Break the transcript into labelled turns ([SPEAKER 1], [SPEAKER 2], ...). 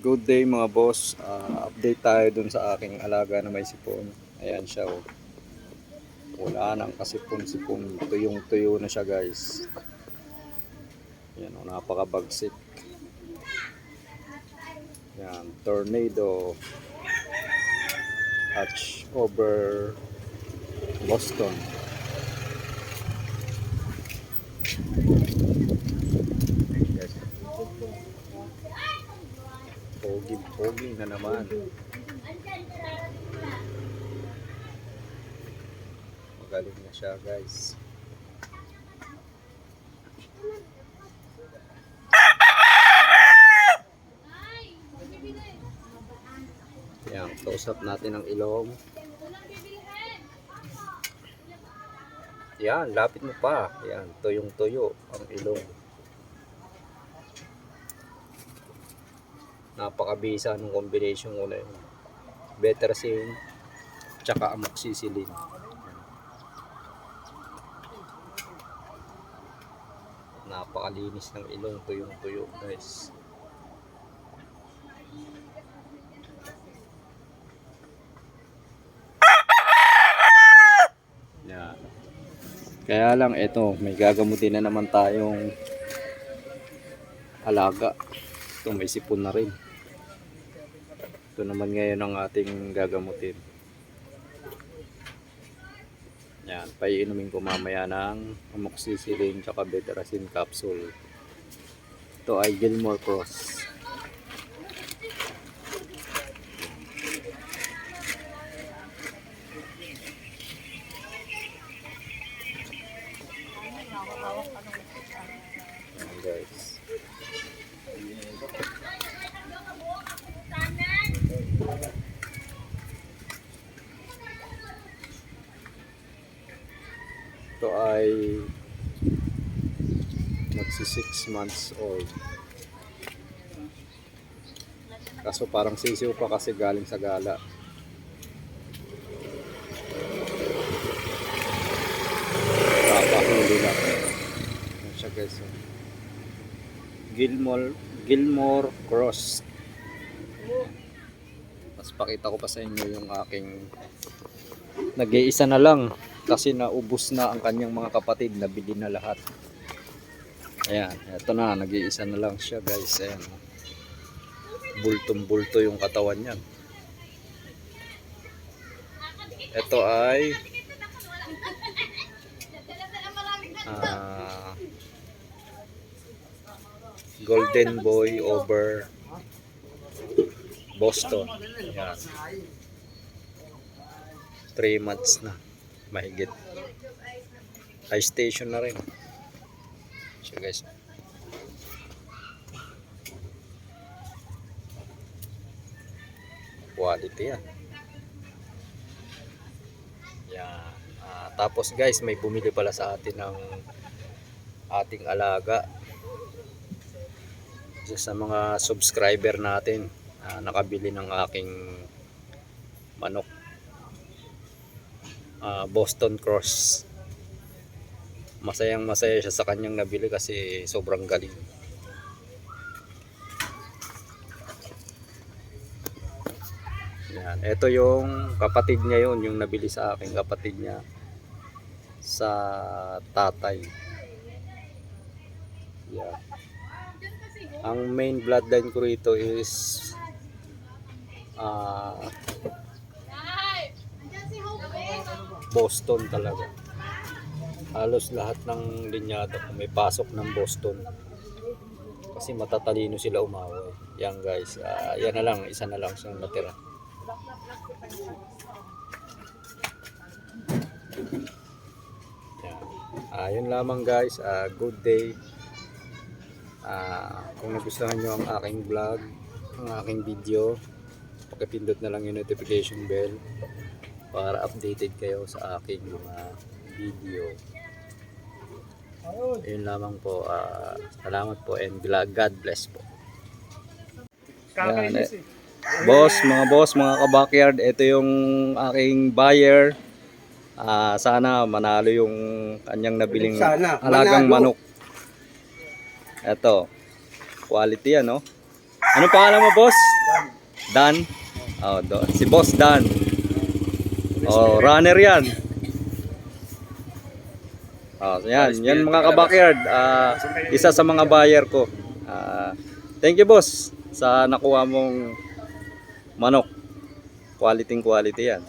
[SPEAKER 1] Good day mga boss. Update tayo dun sa aking alaga na may sipon. Ayan siya oh. Wala nang kasipon-sipon. Tuyong-tuyo na siya guys. Ayan oh, napakabagsik. Ayan, tornado. Hatch over Boston. Guys. Pogi na naman. Magaling na siya guys. Yan, kausap natin ang ilong. Yan, lapit mo pa. Yan, tuyong-tuyo ang ilong. Napakabisa ng combination ko na yun. Bettersin tsaka amoxicillin. Napakalinis ng ilong, tuyong-tuyo guys. Yan. Kaya lang ito, may gagamutin na naman tayong alaga. Ito may sipon na rin. Ito naman ngayon ang ating gagamutin. Yan, paiinumin ko mamaya ng amoxicillin tsaka bettersin capsule. Ito ay Gilmore Cross. Yan guys. Ito ay magsi 6 months old. Kaso parang sisiw pa kasi galing sa gala. Papahuli lang. Yan siya guys. Gilmore Cross. Mas pakita ko pa sa inyo yung aking nag-iisa na lang. Kasi naubos na ang kanyang mga kapatid, nabili na lahat. Ayan, eto na, nag-iisa na lang siya guys. Ayan, bultong-bulto yung katawan niyan. Ito ay Golden Boy over Boston. Ayan. 3 months na. Mahigit. High station na rin. So guys. Quality yan. Yan. Tapos guys, may bumili pala sa atin ng ating alaga. Sa mga subscriber natin, nakabili ng aking manok. Boston Cross. Masayang masaya siya sa kanyang nabili kasi sobrang galing. Yan, ito yung kapatid niya yun, yung nabili sa akin, kapatid niya sa tatay. Yan. Ang main bloodline ko rito is Boston talaga. Halos lahat ng linyada ko may pasok ng Boston. Kasi matatalino sila umaway. Yan guys, yan na lang, isa na lang siyang natira. Yan. Yun lamang guys, good day. Kung nagustuhan nyo ang aking vlog, ang aking video, pakipindot na lang yung notification bell para updated kayo sa aking mga video. Ayun lamang po. Salamat po and God bless po. Yan, mga boss, mga kabakyard, ito yung aking buyer. Sana manalo yung kanyang nabiling alagang manok. Ito, quality yan, no? Ano pangalan mo, boss? Dan. Oh, si Boss Dan. Oh, runner yan. Oh, yan mga ka-backyard. Isa sa mga buyer ko. Thank you, boss, sa nakuha mong manok. Quality yan.